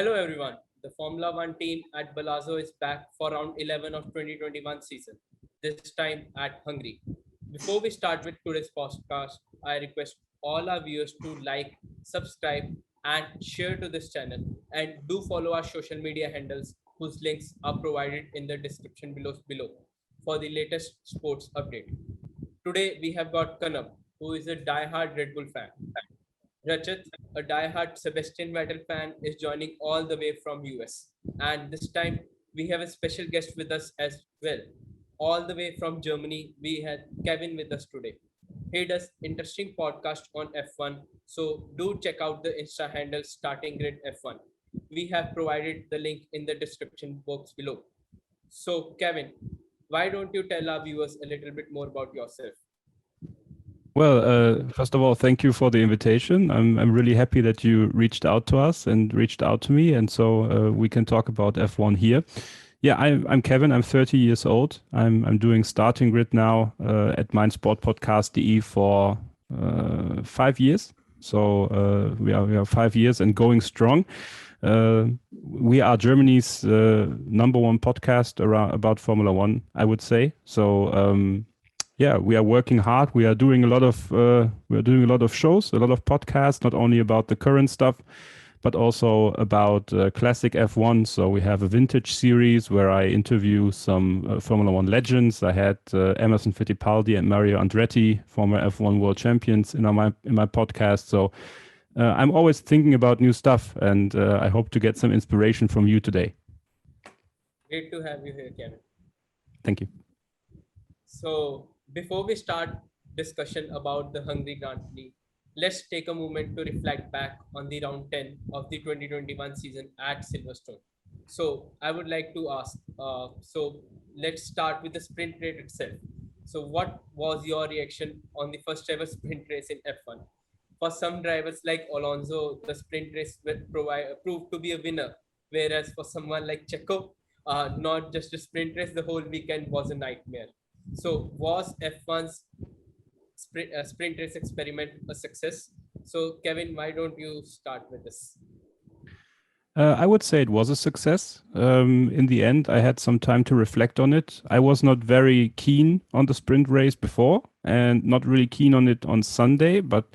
Hello everyone. The Formula One team at Ballazo is back for round 11 of 2021 season, this time at Hungary. Before we start with today's podcast, I request all our viewers to like, subscribe, and share to this channel. And do follow our social media handles, whose links are provided in the description below for the latest sports update. Today we have got Kanav, who is a die-hard Red Bull fan. Rachit, a die-hard Sebastian Vettel fan, is joining all the way from US. And this time we have a special guest with us as well. All the way from Germany, we had Kevin with us today. He does interesting podcast on F1, so do check out the Insta handle Starting Grid F1. We have provided the link in the description box below. So, Kevin, why don't you tell our viewers a little bit more about yourself? Well, first of all, thank you for the invitation. I'm really happy that you reached out to us and reached out to me, and so we can talk about F1 here. Yeah, I'm Kevin. I'm 30 years old. I'm doing Starting Grid now at meinsportpodcast.de for 5 years. So we are 5 years and going strong. We are Germany's number one podcast about Formula One, I would say. So yeah, we are working hard. We are doing a lot of shows, a lot of podcasts, not only about the current stuff, but also about classic F1. So we have a vintage series where I interview some Formula One legends. I had Emerson Fittipaldi and Mario Andretti, former F1 world champions, in my podcast. So I'm always thinking about new stuff, and I hope to get some inspiration from you today. Great to have you here, Kevin. Thank you. So, before we start discussion about the Hungary Grand Prix, let's take a moment to reflect back on the round 10 of the 2021 season at Silverstone. So, I would like to ask, let's start with the sprint race itself. So, what was your reaction on the first ever sprint race in F1? For some drivers like Alonso, the sprint race proved to be a winner, whereas for someone like Checo, not just a sprint race, the whole weekend was a nightmare. So was F1's sprint race experiment a success? So Kevin, why don't you start with this? I would say it was a success. In the end, I had some time to reflect on it. I was not very keen on the sprint race before and not really keen on it on Sunday. But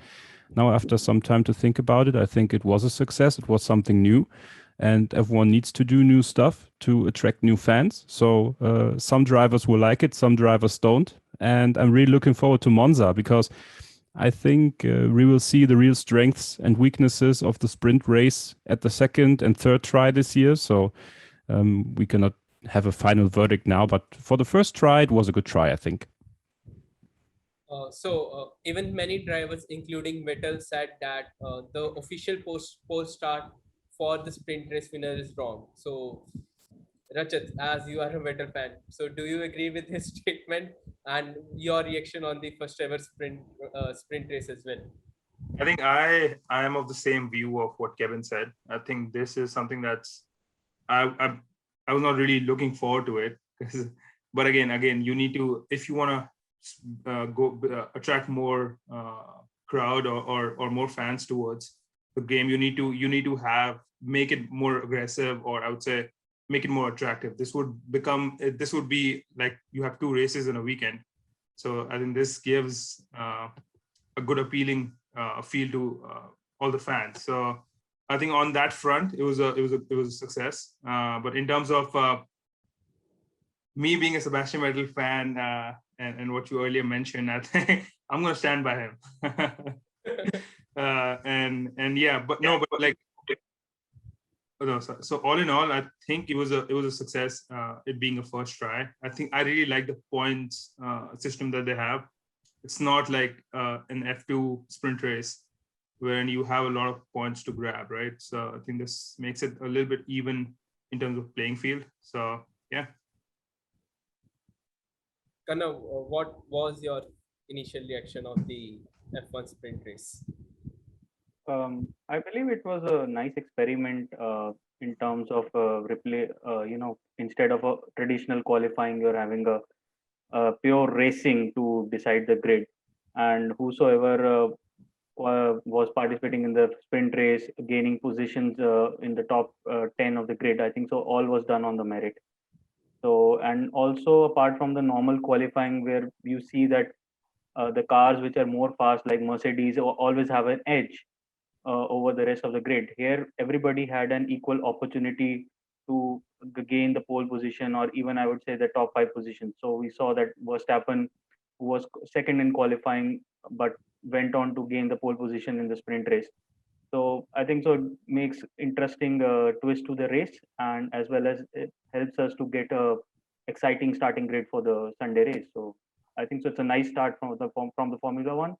now, after some time to think about it, I think it was a success. It was something new. And everyone needs to do new stuff to attract new fans. So some drivers will like it, some drivers don't. And I'm really looking forward to Monza because I think we will see the real strengths and weaknesses of the sprint race at the second and third try this year. So we cannot have a final verdict now, but for the first try, it was a good try, I think. Even many drivers, including Vettel, said that the official post start for the sprint race winner is wrong. So, Rachit, as you are a Vettel fan, so do you agree with his statement and your reaction on the first ever sprint race as well? I think I am of the same view of what Kevin said. I think this is something that's I was not really looking forward to it, but again, you need to, if you want to attract more crowd or more fans towards the game, you need to make it more aggressive, or I would say make it more attractive. This would be like you have two races in a weekend. So I think this gives a good appealing feel to all the fans. So I think on that front, it was a success. But in terms of me being a Sebastian Vettel fan and what you earlier mentioned, I think I'm going to stand by him. And yeah, but like. No, so all in all, I think it was a success. It being a first try, I think I really like the points system that they have. It's not like an F2 sprint race wherein you have a lot of points to grab, right? So I think this makes it a little bit even in terms of playing field. So yeah. Kanav, what was your initial reaction of the F1 sprint race? I believe it was a nice experiment in terms of replay. Instead of a traditional qualifying, you're having a pure racing to decide the grid, and whosoever was participating in the sprint race, gaining positions in the top 10 of the grid. I think so. All was done on the merit. So, and also apart from the normal qualifying, where you see that the cars which are more fast, like Mercedes, always have an edge over the rest of the grid. Here, everybody had an equal opportunity to gain the pole position, or even I would say the top 5 position. So we saw that Verstappen, who was second in qualifying, but went on to gain the pole position in the sprint race. So I think so it makes interesting twist to the race, and as well as it helps us to get a exciting starting grid for the Sunday race. So I think so it's a nice start from the Formula One,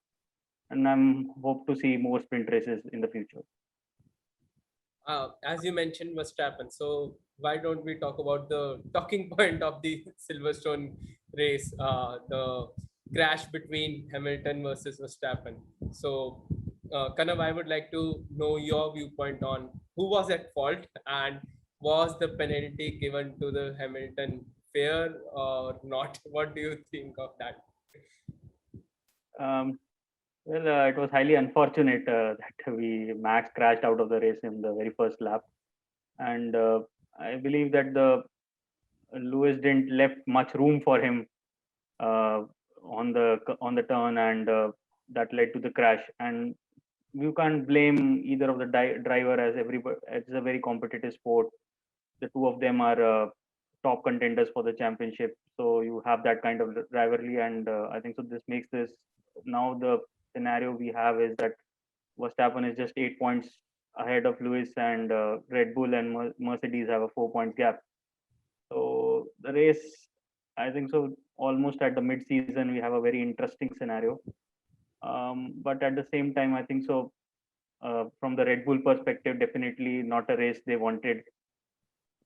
and I'm hope to see more sprint races in the future. As you mentioned, Verstappen. So why don't we talk about the talking point of the Silverstone race, the crash between Hamilton versus Verstappen. So, Kanav, I would like to know your viewpoint on who was at fault, and was the penalty given to the Hamilton fair or not? What do you think of that? Um, well, it was highly unfortunate that Max crashed out of the race in the very first lap, and I believe that the Lewis didn't left much room for him uh, on the turn, and that led to the crash. And you can't blame either of the driver, as everybody. It's a very competitive sport. The two of them are top contenders for the championship, so you have that kind of rivalry, and I think so. This makes this now the scenario we have is that Verstappen is just 8 points ahead of Lewis, and Red Bull and Mercedes have a 4 points gap. So the race, I think so, almost at the mid-season, we have a very interesting scenario. But at the same time, I think so, from the Red Bull perspective, definitely not a race they wanted.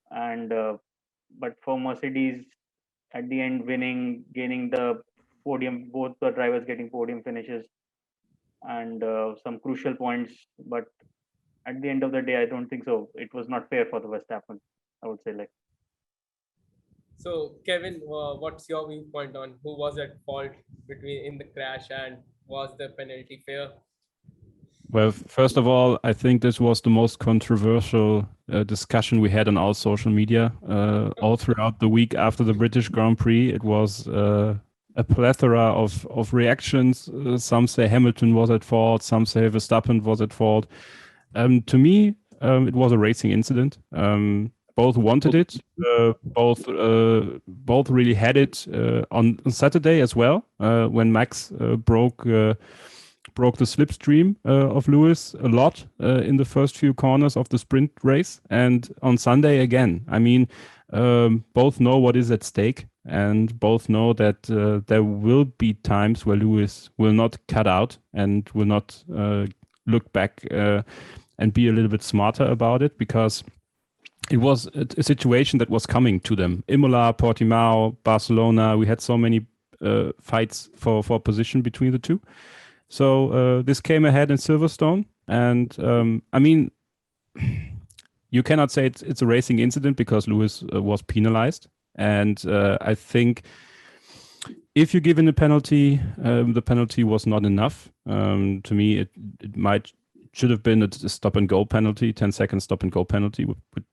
And but for Mercedes, at the end, winning, gaining the podium, both the drivers getting podium finishes and some crucial points. But at the end of the day, I don't think so. It was not fair for the Verstappen. I would say like. So, Kevin, what's your viewpoint on who was at fault between in the crash, and was the penalty fair? Well, first of all, I think this was the most controversial discussion we had on our social media all throughout the week after the British Grand Prix. It was a plethora of reactions. Some say Hamilton was at fault, some say Verstappen was at fault. To me, it was a racing incident. Both wanted it. Both really had it on Saturday as well, when Max broke the slipstream of Lewis a lot in the first few corners of the sprint race, and on Sunday again. I mean, both know what is at stake, and both know that there will be times where Lewis will not cut out and will not look back and be a little bit smarter about it, because it was a situation that was coming to them. Imola, Portimao, Barcelona, we had so many fights for position between the two. So this came ahead in Silverstone, and I mean, you cannot say it's a racing incident because Lewis was penalized, and I think if you give in a penalty, the penalty was not enough. To me, it should have been a stop and go penalty. 10-second stop and go penalty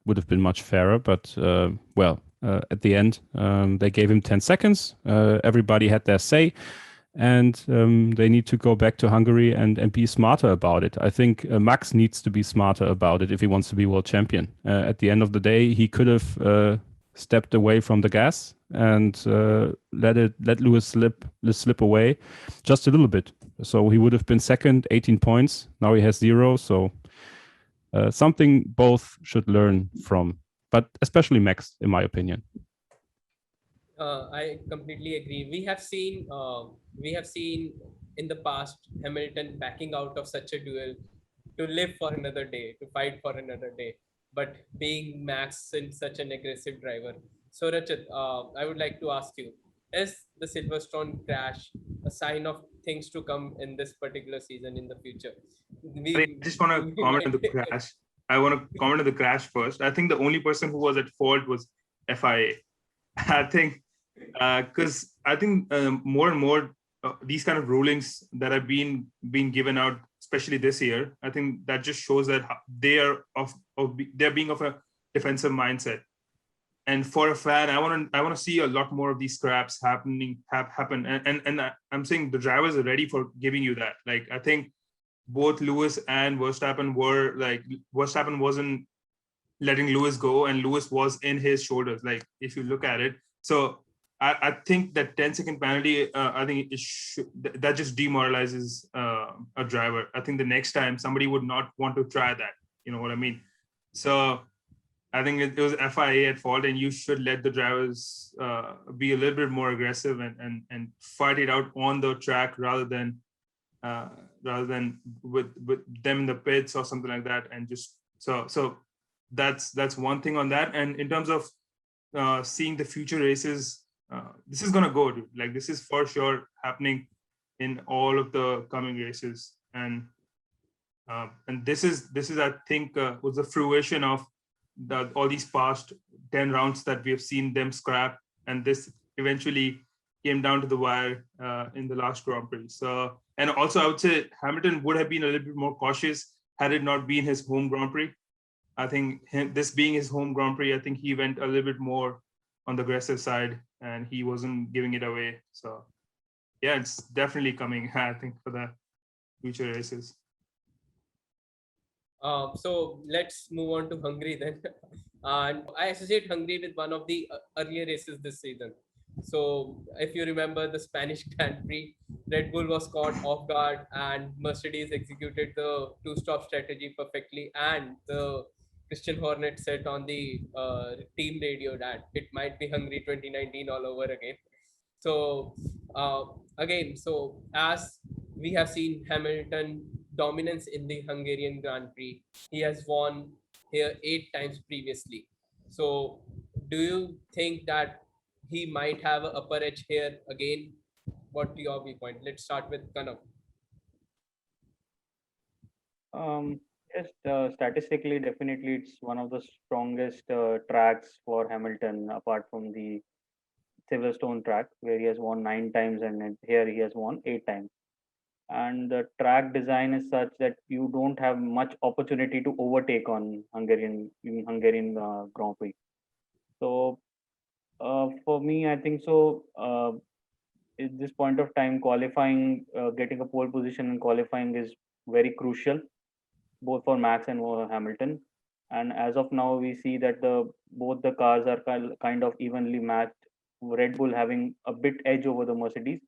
would have been much fairer, but at the end, they gave him 10 seconds. Everybody had their say. And they need to go back to Hungary and be smarter about it. I think Max needs to be smarter about it if he wants to be world champion. At the end of the day, he could have stepped away from the gas and let Lewis slip away just a little bit. So he would have been second, 18 points. Now he has 0. So something both should learn from, but especially Max, in my opinion. I completely agree. We have seen in the past Hamilton backing out of such a duel to live for another day, to fight for another day, but being Max in such an aggressive driver. So Rachit, I would like to ask you: is the Silverstone crash a sign of things to come in this particular season in the future? I just want to comment on the crash. I want to comment on the crash first. I think the only person who was at fault was FIA. I think because I think more and more these kind of rulings that have been given out, especially this year. I think that just shows that they're being of a defensive mindset. And for a fan, I want to see a lot more of these scraps happen. And I'm saying the drivers are ready for giving you that. Like, I think both Lewis and Verstappen Verstappen wasn't letting Lewis go, and Lewis was in his shoulders. Like, if you look at it, so I think that 10-second penalty, I think that just demoralizes a driver. I think the next time somebody would not want to try that. You know what I mean? So I think it was FIA at fault, and you should let the drivers be a little bit more aggressive and fight it out on the track rather than with them in the pits or something like that. And just so that's one thing on that. And in terms of seeing the future races, this is gonna go, dude. Like, this is for sure happening in all of the coming races, and this is I think was the fruition of all these past 10 rounds that we have seen them scrap, and this eventually came down to the wire in the last Grand Prix. So, and also I would say Hamilton would have been a little bit more cautious had it not been his home Grand Prix. I think this being his home Grand Prix, I think he went a little bit more on the aggressive side, and he wasn't giving it away. So yeah, it's definitely coming, I think, for the future races. So let's move on to Hungary then. And I associate Hungary with one of the earlier races this season. So if you remember the Spanish Grand Prix, Red Bull was caught off guard and Mercedes executed the two-stop strategy perfectly. And the Christian Hornet said on the team radio that it might be Hungary 2019 all over again. So again, so as we have seen Hamilton dominance in the Hungarian Grand Prix, he has won here 8 times previously. So do you think that he might have an upper edge here again? What your viewpoint? Let's start with Kanav. Yes, statistically, definitely, it's one of the strongest tracks for Hamilton, apart from the Silverstone track, where he has won 9 times, and then here he has won 8 times. And the track design is such that you don't have much opportunity to overtake on Hungarian Grand Prix. So for me, I think so. At this point of time, qualifying, getting a pole position in qualifying is very crucial, both for Max and Hamilton. And as of now, we see that both the cars are kind of evenly matched. Red Bull having a bit edge over the Mercedes,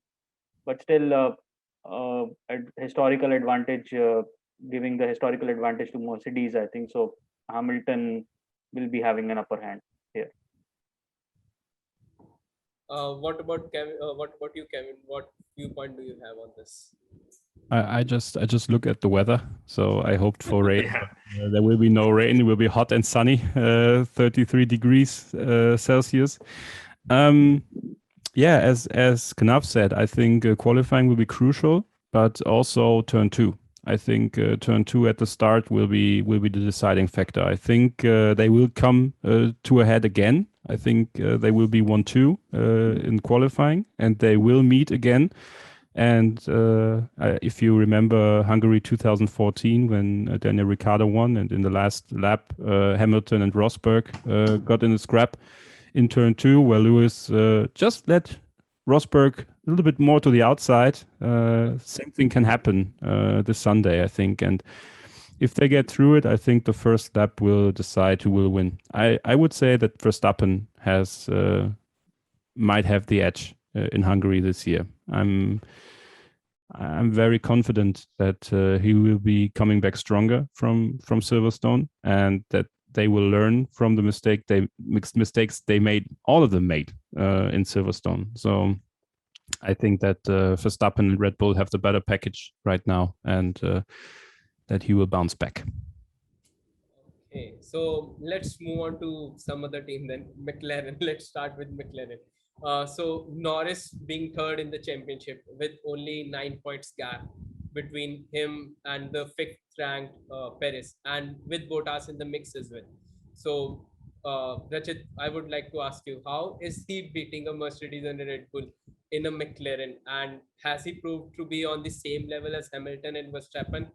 but still historical advantage, giving the historical advantage to Mercedes. I think so. Hamilton will be having an upper hand here. What about Kevin? What about you, Kevin? What viewpoint do you have on this? I just look at the weather. So I hoped for rain. Yeah. There will be no rain. It will be hot and sunny, 33 degrees Celsius. Yeah, as Kanav said, I think qualifying will be crucial, but also turn 2. I think turn 2 at the start will be the deciding factor. I think they will come to a head again. I think they will be 1-2 in qualifying, and they will meet again. And if you remember Hungary 2014, when Daniel Ricciardo won, and in the last lap, Hamilton and Rosberg got in a scrap in turn 2, where Lewis just let Rosberg a little bit more to the outside. Same thing can happen this Sunday, I think. And if they get through it, I think the first lap will decide who will win. I would say that Verstappen might have the edge in Hungary this year. I'm very confident that he will be coming back stronger from Silverstone, and that they will learn from the mistakes they made. All of them made in Silverstone. So I think that Verstappen and Red Bull have the better package right now, and that he will bounce back. Okay, so let's move on to some other team then. McLaren. Let's start with McLaren. So Norris being third in the championship with only 9 points gap between him and the 5th ranked Perez, and with Bottas in the mix as well. So Rachit, I would like to ask you, how is he beating a Mercedes and a Red Bull in a McLaren, and has he proved to be on the same level as Hamilton and Verstappen?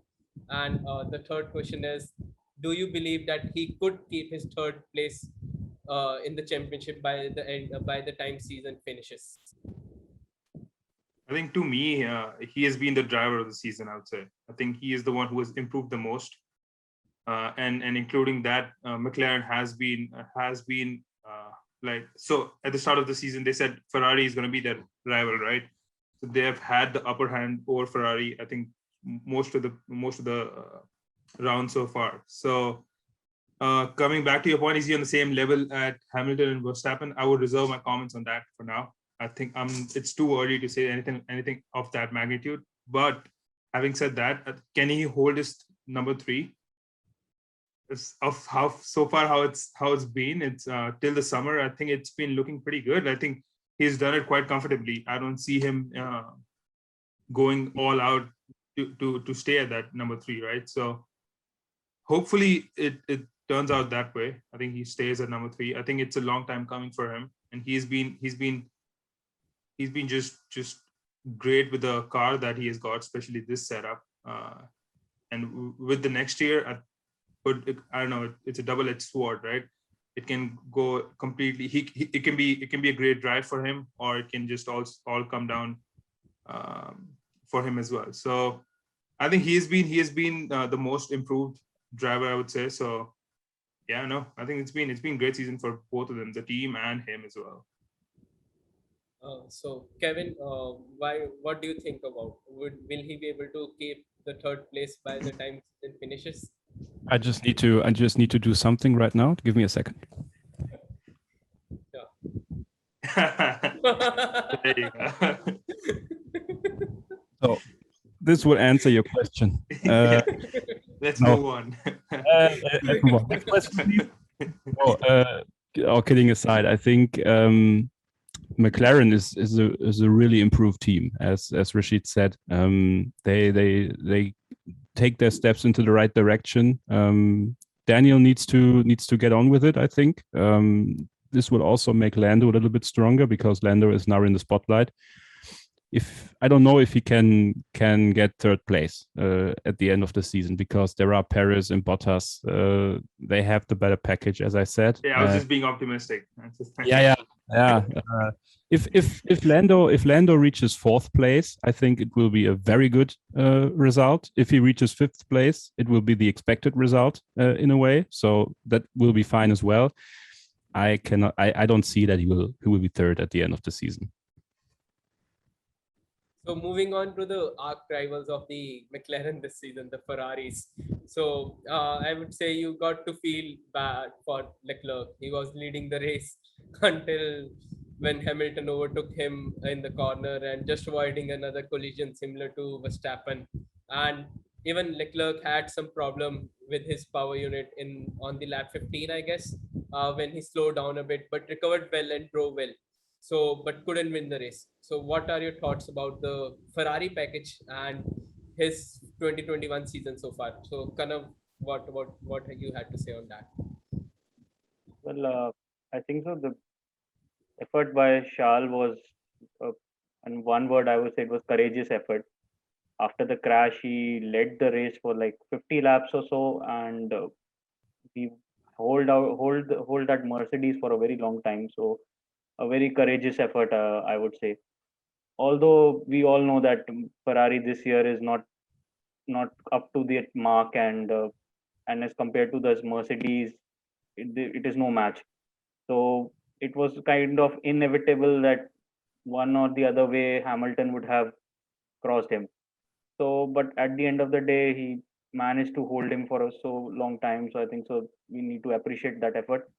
And the third question is, do you believe that he could keep his third place in the championship by the end, by the time season finishes? I think to me, he has been the driver of the season, I would say. I think he is the one who has improved the most. And including that, McLaren has been like, so at the start of the season, they said Ferrari is going to be their rival, right? So they have had the upper hand over Ferrari, I think, most of the rounds so far. So coming back to your point, is he on the same level at Hamilton and Verstappen? I would reserve my comments on that for now. I think it's too early to say anything of that magnitude. But having said that, can he hold his number 3? Of how so far how it's been, it's till the summer, I think it's been looking pretty good. I think he's done it quite comfortably. I don't see him going all out to stay at that number 3, right? So hopefully it turns out that way. I think he stays at number 3. I think it's a long time coming for him, and he's been just great with the car that he has got, especially this setup. And with the next year, but I don't know, it's a double-edged sword, right? It can go completely. It can be a great drive for him, or it can just all come down for him as well. So I think he has been the most improved driver, I would say. So yeah, no, I think it's been great season for both of them, the team and him as well. So Kevin, what do you think about? Will he be able to keep the third place by the time season finishes? I just need to do something right now. Give me a second. There you go. So this will answer your question. Let's no. move on. Let's move on. Next question, please. All kidding aside, I think McLaren is a really improved team, as Rachit said. They take their steps into the right direction. Daniel needs to get on with it, I think. This will also make Lando a little bit stronger, because Lando is now in the spotlight. I don't know if he can get third place at the end of the season, because there are Perez and Bottas. They have the better package, as I said. Yeah, I was just being optimistic. Yeah. If Lando reaches fourth place, I think it will be a very good result. If he reaches fifth place, it will be the expected result in a way. So that will be fine as well. I don't see that he will be third at the end of the season. So moving on to the arch rivals of the McLaren this season, the Ferraris. So I would say you got to feel bad for Leclerc. He was leading the race until when Hamilton overtook him in the corner and just avoiding another collision similar to Verstappen. And even Leclerc had some problem with his power unit on the lap 15, I guess, when he slowed down a bit, but recovered well and drove well. So, but couldn't win the race. So, what are your thoughts about the Ferrari package and his 2021 season so far? So, Kanav, what you had to say on that? Well, I think so. The effort by Charles was, in one word, I would say it was courageous effort. After the crash, he led the race for like 50 laps or so, and he hold that Mercedes for a very long time. So a very courageous effort, I would say. Although we all know that Ferrari this year is not up to the mark, and as compared to the Mercedes, it is no match. So it was kind of inevitable that one or the other way Hamilton would have crossed him. So, but at the end of the day, he managed to hold him for a so long time. So I think so we need to appreciate that effort.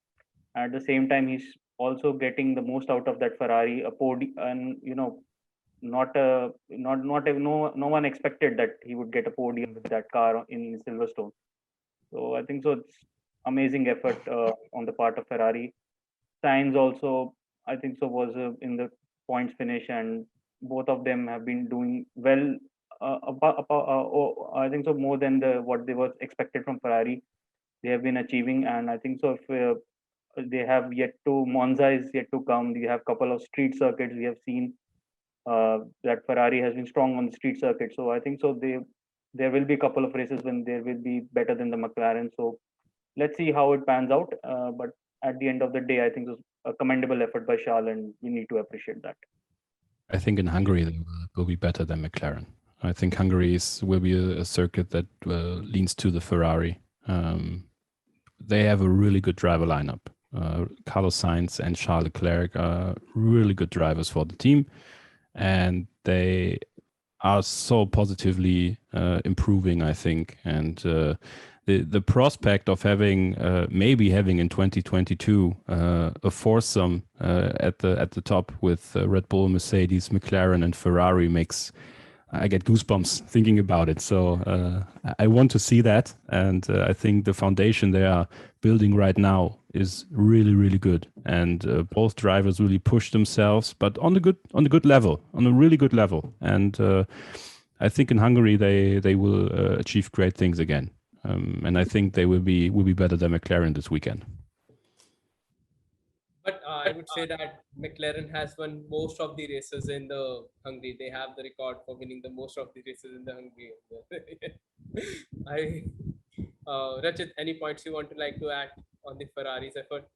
At the same time, he's also getting the most out of that Ferrari, a podium, and no one expected that he would get a podium with that car in Silverstone. So I think so it's amazing effort on the part of Ferrari. Sainz also, I think so, was in the points finish, and both of them have been doing well. I think so more than what they was expected from Ferrari. They have been achieving, and I think so. If they have yet to Monza is yet to come. We have couple of street circuits. We have seen that Ferrari has been strong on the street circuit. So I think so there will be a couple of races when there will be better than the McLaren. So let's see how it pans out. But at the end of the day, I think it was a commendable effort by Charles, and we need to appreciate that. I think in Hungary they will be better than McLaren. I think Hungary will be a circuit that leans to the Ferrari. They have a really good driver lineup. Carlos Sainz and Charles Leclerc are really good drivers for the team, and they are so positively improving, I think. And the prospect of maybe having in 2022 a foursome at the top with Red Bull, Mercedes, McLaren, and Ferrari I get goosebumps thinking about it. So I want to see that, and I think the foundation they are building right now is really, really good. And both drivers really push themselves, but on a good level, on a really good level. And I think in Hungary they will achieve great things again. And I think they will be better than McLaren this weekend. But I would say that McLaren has won most of the races in the Hungary. They have the record for winning the most of the races in the Hungary. Rachit, any points you want to add on the Ferrari's effort?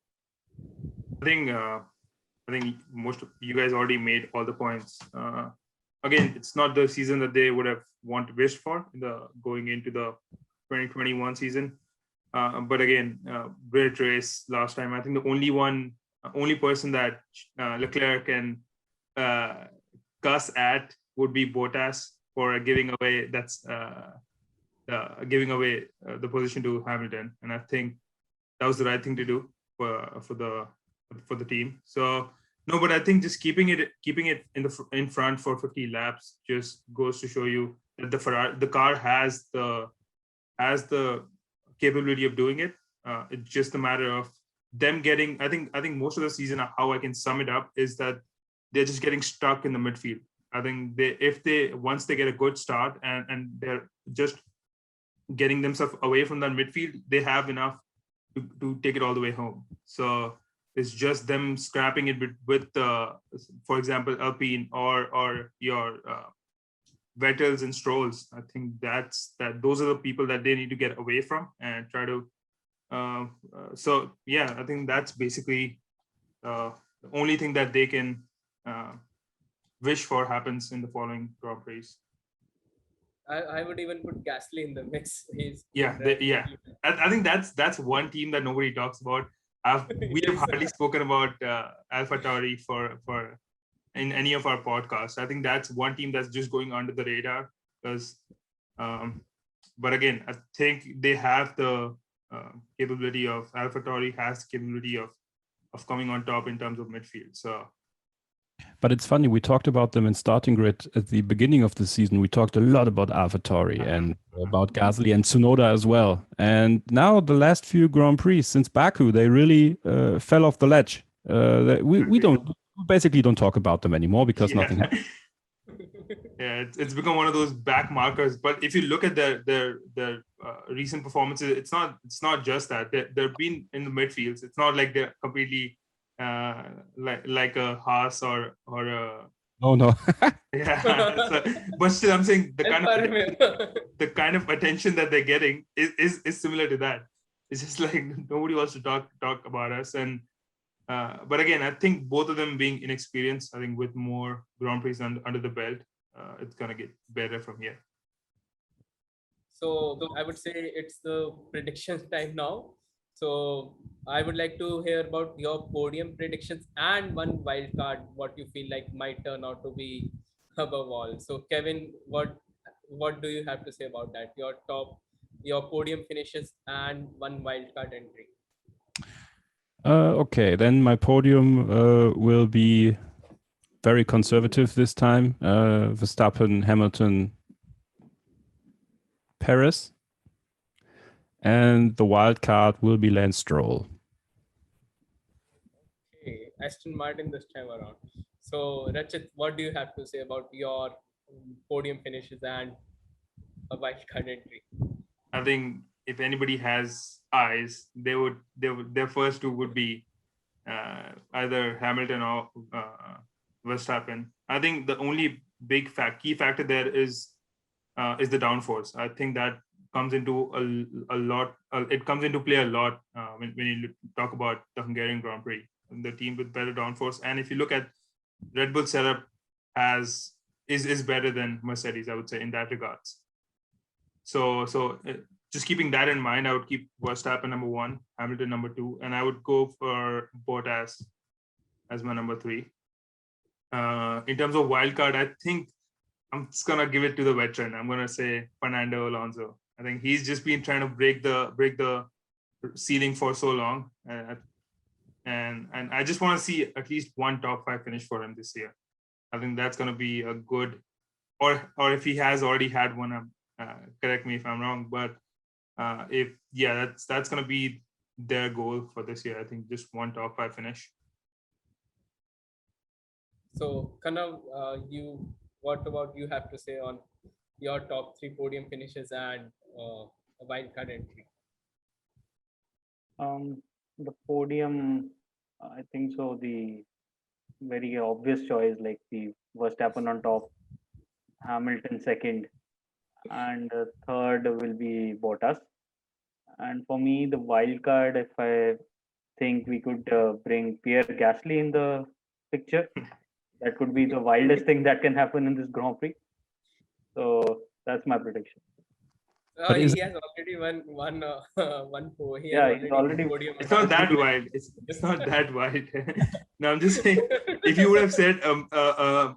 I think most of you guys already made all the points. Again, it's not the season that they would have wished for going into the 2021 season. But again, great race last time. I think the only person that Leclerc can cuss at would be Bottas for giving away the position to Hamilton, and I think that was the right thing to do for the team. So no, but I think just keeping it in front for 50 laps just goes to show you that the car has the capability of doing it. It's just a matter of them getting. I think most of the season, how I can sum it up is that they're just getting stuck in the midfield. I think once they get a good start and they're just getting themselves away from that midfield, they have enough to take it all the way home. So it's just them scrapping it with for example, Alpine or your Vettels and Strolls. I think those are the people that they need to get away from and try to. So yeah, I think that's basically the only thing that they can wish for happens in the following Grand Prix. I would even put Gasly in the mix. I think that's one team that nobody talks about. We have hardly spoken about AlphaTauri for in any of our podcasts. I think that's one team that's just going under the radar because, but again, I think they have the capability of AlphaTauri has the capability of coming on top in terms of midfield. So. But it's funny, we talked about them in starting grid at the beginning of the season. We talked a lot about AlphaTauri and about Gasly and Tsunoda as well. And now the last few Grand Prix since Baku, they really fell off the ledge. We basically don't talk about them anymore because nothing happened. Yeah, it's become one of those back markers. But if you look at their recent performances, it's not just that they've been in the midfields. It's not like they're completely like a Haas or a no. Yeah, but still, I'm saying the kind of attention that they're getting is similar to that. It's just like nobody wants to talk about us. And but again, I think both of them being inexperienced, I think with more Grand Prix under the belt, it's gonna get better from here. So I would say it's the prediction time now. So I would like to hear about your podium predictions and one wild card, what you feel like might turn out to be above all. So Kevin, what do you have to say about that? Your podium finishes and one wild card entry. Okay, then my podium will be very conservative this time. Verstappen, Hamilton, Perez. And the wild card will be Lance Stroll. Okay, Aston Martin this time around. So, Rachit, what do you have to say about your podium finishes and a wild card entry? I think if anybody has eyes, their first two would be either Hamilton or Verstappen. I think the only key factor there is is the downforce. I think that comes into a lot. It comes into play a lot when you talk about the Hungarian Grand Prix. The team with better downforce, and if you look at Red Bull setup, is better than Mercedes, I would say, in that regards. So just keeping that in mind, I would keep Verstappen number 1, Hamilton number 2, and I would go for Bottas as my number 3. In terms of wildcard, I think I'm just gonna give it to the veteran. I'm gonna say Fernando Alonso. I think he's just been trying to break the ceiling for so long, and I just want to see at least one top 5 finish for him this year. I think that's gonna be a good, or if he has already had one, correct me if I'm wrong, but that's gonna be their goal for this year. I think just one top 5 finish. So, Kanav, what about you have to say on your top 3 podium finishes and a wildcard entry? The podium, I think so. The very obvious choice, like the Verstappen on top, Hamilton second, and third will be Bottas. And for me, the wild card, if I think we could bring Pierre Gasly in the picture, that could be the wildest thing that can happen in this Grand Prix. So that's my prediction. But is He has already won one podium. Yeah, he's already. It's not that wild. It's not that wild. No, I'm just saying, if you would have said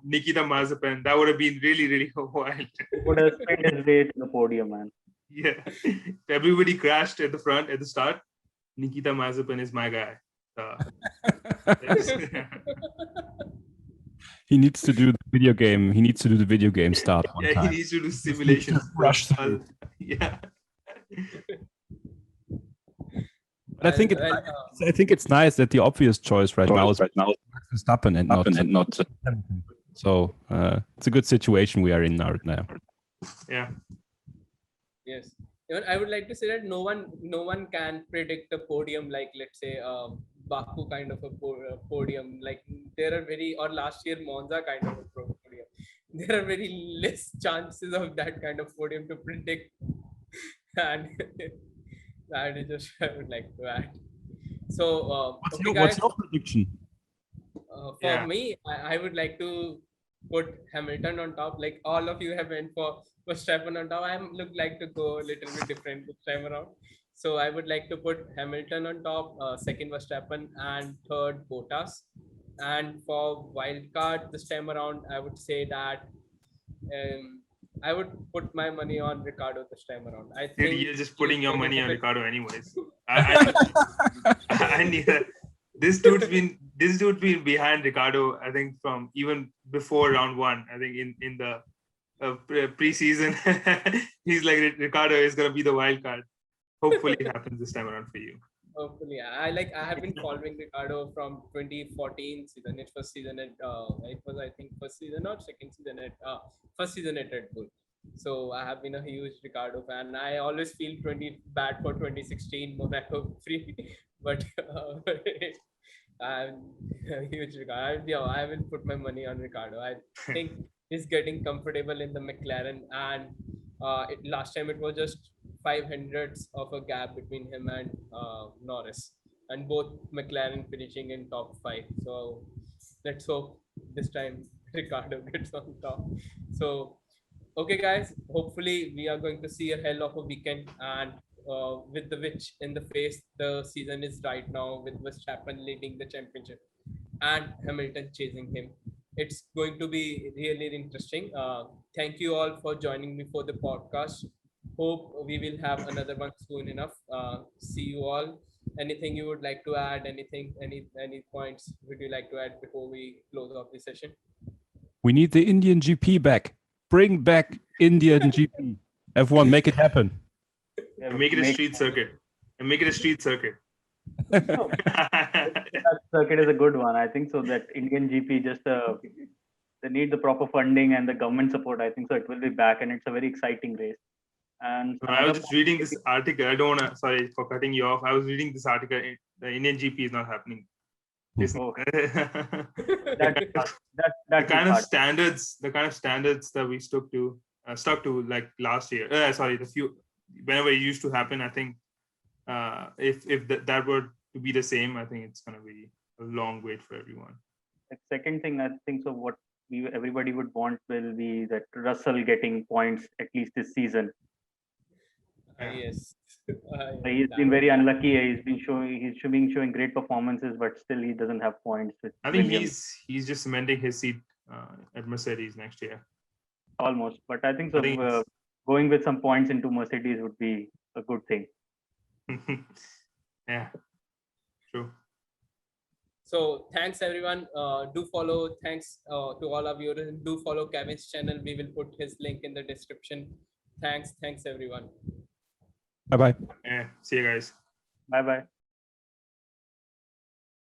Nikita Mazepin, that would have been really, really wild. He would have spent his way to the podium, man. Yeah. Everybody crashed at the front at the start. Nikita Mazepin is my guy. He needs to do the video game. He needs to do the video game start. Yeah, he needs to do simulations. Rush through. Yeah. But I think it's nice that the obvious choice right now is Verstappen and not Hamilton. So it's a good situation we are in now. Yeah. Yes. Even I would like to say that no one can predict a podium like, let's say, Baku kind of a podium. Like there are or last year Monza kind of a podium. There are very less chances of that kind of podium to predict, and that is just I would like to add. So what's your prediction? For me, I would like to put Hamilton on top. Like all of you have went for Verstappen on top. I look like to go a little bit different this time around. So I would like to put Hamilton on top, second Verstappen, and third Bottas. And for wildcard this time around, I would say that I would put my money on Ricciardo this time around. I think you're just putting your money on Ricciardo anyways. I need this dude's been behind Ricciardo, I think, from even before round 1. I think in the pre-season, he's like, Ricciardo is gonna be the wild card. Hopefully it happens this time around for you. Hopefully, I have been following Ricciardo from 2014 season. It was season at it was, I think, first season or second season at first season at Red Bull. So I have been a huge Ricciardo fan. I always feel bad for 2016 Monaco free, but I'm a huge Ricciardo. I will put my money on Ricciardo. I think he's getting comfortable in the McLaren, and last time it was just 500ths of a gap between him and Norris, and both McLaren finishing in top 5. So let's hope this time Ricciardo gets on top. So okay guys, hopefully we are going to see a hell of a weekend, and with the witch in the face the season is right now, with Verstappen leading the championship and Hamilton chasing him. It's going to be really interesting. Thank you all for joining me for the podcast. Hope we will have another one soon enough. See you all. Anything you would like to add? Any points would you like to add before we close off the session? We need the Indian GP back. Bring back Indian GP. F1, make it happen. Make it a street circuit. And make it a street circuit. That circuit is a good one. I think so. That Indian GP just they need the proper funding and the government support. I think so. It will be back, and it's a very exciting race. And I was just reading this article. I don't want to. Sorry for cutting you off. I was reading this article. The Indian GP is not happening. Oh. The kind of standards that we stuck to stuck to like last year. Whenever it used to happen, I think if that were to be the same, I think it's going to be a long wait for everyone. The second thing, I think so. What everybody would want will be that Russell getting points at least this season. Yes. He's been very unlucky. He's showing great performances, but still he doesn't have points. I think he's just cementing his seat at Mercedes next year. Almost, but I think so. Going with some points into Mercedes would be a good thing. Yeah, true. So thanks everyone. Do follow. Thanks to all of you. Do follow Kevin's channel. We will put his link in the description. Thanks everyone. Bye bye. Yeah, see you guys. Bye bye.